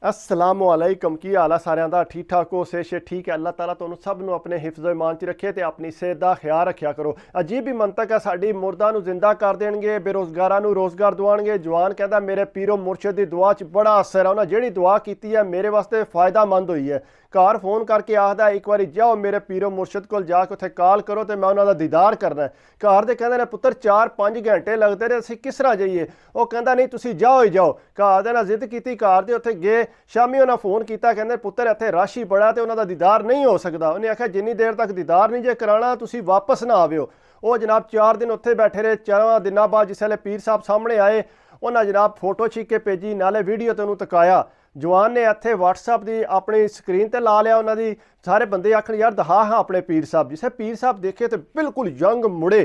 अस्सलामुअलैकुम की हाल है सारिਆਂ ਦਾ ठीक ठाक हो से ठीक है। अल्लाह ताला ਤੁਹਾਨੂੰ ਸਭ ਨੂੰ ਆਪਣੇ ਹਿਫਜ਼ ਇਮਾਨ 'ਚ ਰੱਖੇ ਤੇ ਆਪਣੀ ਸਿਹਤ ਦਾ ਖਿਆਲ ਰੱਖਿਆ ਕਰੋ। ਅਜੀਬ ਹੀ ਮੰਤਕ ਹੈ ਸਾਡੀ, ਮੁਰਦਾ ਨੂੰ ਜ਼ਿੰਦਾ ਕਰ ਦੇਣਗੇ, ਬੇਰੋਜ਼ਗਾਰਾਂ ਨੂੰ ਰੋਜ਼ਗਾਰ ਦਵਾਉਣਗੇ। ਜਵਾਨ ਕਹਿੰਦਾ ਮੇਰੇ ਪੀਰੋ ਮੁਰਸ਼ਿਦ ਦੀ ਦੁਆ 'ਚ ਬੜਾ ਅਸਰ ਹੈ, ਉਹਨਾਂ ਜਿਹੜੀ ਦੁਆ ਕੀਤੀ ਹੈ ਮੇਰੇ ਵਾਸਤੇ ਫਾਇਦਾਮੰਦ ਹੋਈ ਹੈ। घर फोन करके आखदा एक बार जाओ मेरे पीरो मुर्शद को जाके उत्थे कॉल करो तो मैं उन्होंने दीदार करना है। घर दे कहंदे ने पुत्र 4-5 घंटे लगते ने, असीं किस तरह जाइए? वो कहंदा नहीं तुसीं जाओ ही जाओ। घर दे नाल जिद कीती, घर दे उत्थे गए। शामी उन्हें फोन किया, कहंदे पुत्र इत्थे रश ही बड़ा तो उन्होंने दीदार नहीं हो सकता। उन्हें आख्या जिन्नी देर तक दीदार नहीं जे कराना तुसीं वापस ना आविओ। वो जनाब 4 दिन उत्थे बैठे रहे। 4 दिनों बाद जिसले पीर साहब सामने आए उन्हें जनाब फोटो खींच के भेजी, नाले वीडियो तो उन्होंने तकाया। जवान ने इत्थे WhatsApp की अपनी स्क्रीन पर ला लिया उन्होंने। सारे बंदे आखन यार दहा हाँ अपने पीर साहब। जिसे पीर साहब देखे तो बिल्कुल यंग मुड़े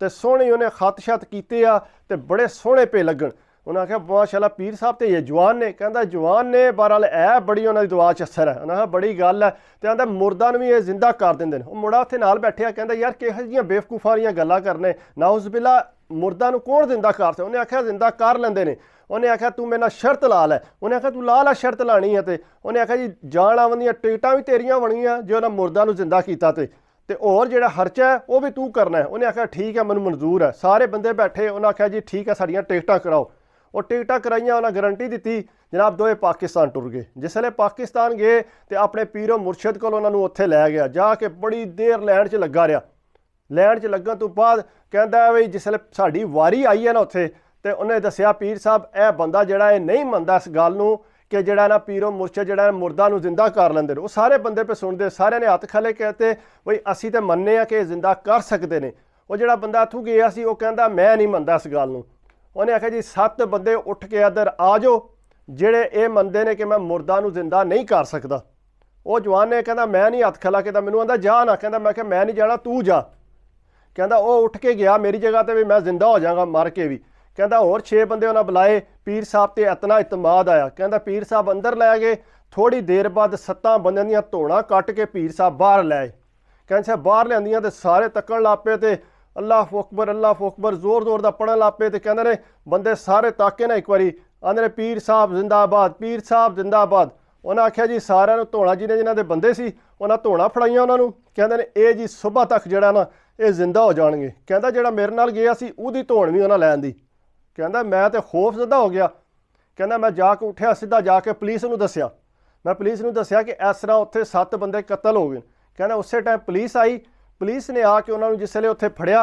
तो सोहने उन्हें खत शत किए तो बड़े सोहने पे लगन। उन्हें आख्या माशाअल्लाह पीर साहब तो ये जवान ने। कहता जवान ने बहरहाल है बड़ी उन्होंने दुआ च असर है। उन्हें आख्या बड़ी गल है। तो कहता मुर्दा भी ये जिंदा कर देंगे। वो मुड़ा उत्थे नाल बैठिया कहता यार किहो जिहियां बेवकूफां दियां गल्लां करने, नाउज़ बिल्ला मुर्दा नूं कौन जिंदा कर सकदा? उन्हें आख्या जिंदा कर लेंदे ने। उन्हें आख्या तू मेरे नाल शर्त ला लै। उन्हें आख्या तू ला ला शर्त लानी है। तो उन्हें आख्या जी जान आवन दियां टिकटां भी तेरियां बणियां जो उन्हें मुर्दा नूं जिंदा कीता ते होर जिहड़ा खर्चा है वो भी तू करना है। उन्हें आख्या ठीक है मैनूं मंजूर है। सारे बंदे बैठे। उन्हें आख्या जी ठीक है साडियां टिकटां कराओ। वो टिकटां कराइयां, उन्हें गारंटी दी। जनाब दोए पाकिस्तान टुर गए। जिसले पाकिस्तान गए तो अपने पीरो मुर्शद कोल उन्होंने उत्थे लै गया। जाके बड़ी देर लैन च लगा रहा। लैन च लगन तो बाद कहता है बई जिसले साडी वारी आई है ना उत्थे तो उन्हें दसिया पीर साहब यह बंदा जिहड़ा है नहीं मनदा इस गल नूं कि जिहड़ा ना पीरो मुर्शद जिहड़ा मुर्दा नूं जिंदा कर लेंदे। वो सारे बंदे पे सुनते, सारे ने हत्थ खले कहते बई असीं ते मन्ने आ कि जिंदा कर सकते हैं। वो जिहड़ा बंदा इत्थों गया सी वो कहंदा मैं नहीं मनदा इस गल नूं। उन्हें आख्या जी 7 बंदे उठ के इधर आ जाओ जिहड़े ये मनदे ने कि मैं मुर्दा नूं जिंदा नहीं कर सकदा। वो जवान ने कहंदा मैं नहीं हत्थ खला कहता मैनूं आंदा जा ना। कहंदा मैं मैं नहीं जाना तू जा। कहंदा वो उठ के गया मेरी जगह ते भी मैं जिंदा हो जाऊंगा मर के भी। कहता होर 6 बंदे उन्हें बुलाए। पीर साहब ते इतना इतमाद आया। कहता पीर साहब अंदर लै गए। थोड़ी देर बाद 7 बंदे दियां धौणां कट के पीर साहब बाहर लै आए। कहते बाहर लियांदियां तो सारे तकन लग पे तो अल्लाह अकबर जोर जोर का पढ़न लग पे। तो कहते ने बंदे सारे ताके ना एक बारी आंदे ने पीर साहब जिंदाबाद, पीर साहब जिंदाबाद। उन्हें आख्या जी सारिਆਂ ਨੂੰ धौणां जिन्हां दे बंदे सी उन्हें धौणां फड़ाइयां उन्होंने। कहते ने ये जी सुबह तक जिहड़ा ना ये जिंदा हो जाएंगे। कहता जिहड़ा मेरे नाल गया सी उहदी धौण भी उन्हें लैन दी। कहता मैं तो खौफजदा हो गया। कहता मैं जाके उठिया सीधा जाके पुलिस नूं दस्सिया। मैं पुलिस नूं दस्सिया कि इस तरह उत्थे 7 बंदे कतल हो गए। कहना उस टाइम पुलिस आई। पुलिस ने आके उन्होंने जिसले उत्थे फड़िया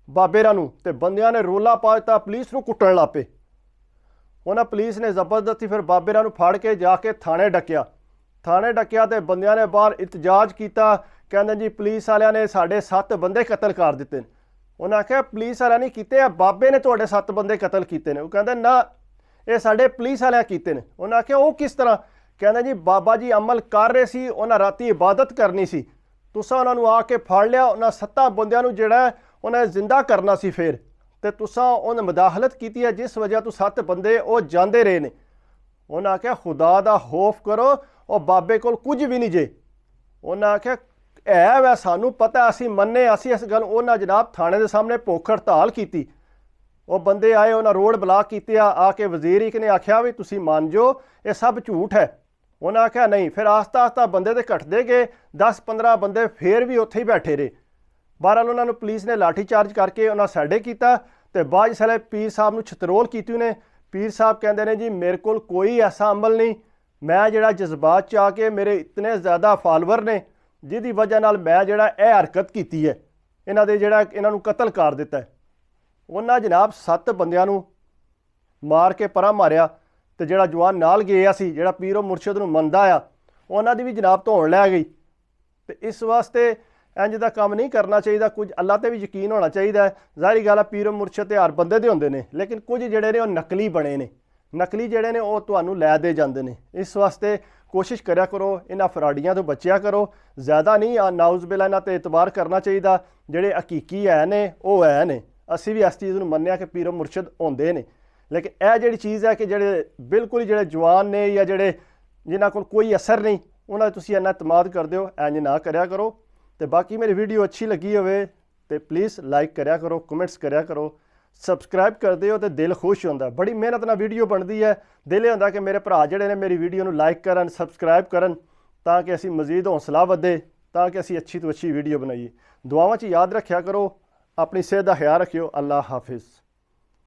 बाबेरां नूं ते बंदियां ने रोला पा दिता, पुलिस नूं कुट्टण लग पे। उन्हें पुलिस ने जबरदस्ती फिर बाबेरां नूं फड़ के जाके थाने डकिया। थाने डकिया तो बंदियां ने बाहर इतजाज किया। कहते जी पुलिस वालियां ने साढ़े 7 बंदे कतल कर दिते। उन्हें आख्या पुलिस वाले नहीं किए, बाबे ने तुहाडे 7 बंदे कतल किए ने। वो कहते ना ये साढ़े पुलिस वाले किए ने। उन्हें आख्या वो किस तरह? कहते जी बाबा जी अमल कर रहे सी, उन्हें राती इबादत करनी सी, तुसां उन्होंने आके फड़ लिया। उन्हें 7 बंदियां नूं जिहड़ा उन्हें जिंदा करना सी फिर तो तुसां उन्हें मुदाखलत की है जिस वजह तो 7 बंदे वो जाते रहे ने। उन्हें आख्या खुदा दा खौफ करो और बाबे कोल कुछ भी नहीं जे। उन्हें आख्या है वै सानू पता असी मन्ने असी इस गल। उन्हें जनाब थाने के सामने भुख हड़ताल की। वो बंदे आए उन्हें रोड ब्लॉक किए। आके वजीर एक ने आख्या भी तुसी मान जो ये सब झूठ है। उन्हें आख्या नहीं। फिर आस्ता आस्ता बंदे तो घटते गए। 10-15 बंदे फिर भी उत्थे ही बैठे रहे। बहरहाल उन्होंने पुलिस ने लाठी चार्ज करके उन्हें सैडे किया। तो बाद जिसले पीर साहब नूं छतरोल की उन्हें, पीर साहब कहते हैं जी मेरे को कोई ऐसा अमल नहीं, मैं जिहड़ा जज्बात च आके मेरे इतने ज़्यादा फॉलोवर ने जिहदी वजह नाल मैं जिहड़ा यह हरकत की है, इन्हां दे जिहड़ा इन्हां नूं कतल कर दिता है। उन्हां जनाब 7 बंदियां नूं मार के परा मारिया। तो जिहड़ा जवान नाल गया सी जिहड़ा पीरो मुर्शद नूं मनदा आ उन्हां दी भी जनाब धौण लै गई। तो इस वास्ते इंज दा काम नहीं करना चाहिए। कुछ अल्लाह ते भी यकीन होना चाहिए। ज़ाहिर गल है पीरो मुर्शद ते हर बंदे दे हुंदे ने, लेकिन कुछ जिहड़े ने नकली बने ने। नकली जिहड़े ने वो तुहानूं लै दे जांदे ने। इस वास्ते कोशिश करा करो इन्हां फराडियां तो बचिया करो। ज़्यादा नहीं नाउज़ बिल्ला इन्हां ते एतबार करना चाहिए। जिहड़े हकीकी है ने वो है ने, असीं भी इस चीज़ नूं मन्निया कि पीरो मुर्शद होंदे ने। लेकिन यह जिहड़ी चीज़ है कि जिहड़े बिल्कुल ही जिहड़े जवान ने या जिहड़े जिन्हां कोल कोई असर नहीं उन्हां ते तुसीं इन्ना इतमाद करदे हो, इंज ना करया करो। तो बाकी मेरी वीडियो अच्छी लगी होवे तो प्लीज़ लाइक करया करो, कमेंट्स करया करो। ਸਬਸਕ੍ਰਾਈਬ ਕਰਦੇ ਹੋ ਤੇ ਦਿਲ ਖੁਸ਼ ਹੁੰਦਾ। ਬੜੀ ਮਿਹਨਤ ਨਾਲ ਵੀਡੀਓ ਬਣਦੀ ਹੈ। ਦਿਲ ਇਹ ਹੁੰਦਾ ਕਿ ਮੇਰੇ ਭਰਾ ਜਿਹੜੇ ਨੇ ਮੇਰੀ ਵੀਡੀਓ ਨੂੰ ਲਾਈਕ ਕਰਨ, ਸਬਸਕ੍ਰਾਈਬ ਕਰਨ, ਤਾਂ ਕਿ ਅਸੀਂ ਮਜ਼ੀਦ ਹੌਸਲਾ ਵਧੇ, ਤਾਂ ਕਿ ਅਸੀਂ ਅੱਛੀ ਤੋਂ ਅੱਛੀ ਵੀਡੀਓ ਬਣਾਈਏ। ਦੁਆਵਾਂ 'ਚ ਯਾਦ ਰੱਖਿਆ ਕਰੋ। ਆਪਣੀ ਸਿਹਤ ਦਾ ਖਿਆਲ ਰੱਖਿਓ। ਅੱਲਾ ਹਾਫਿਜ਼।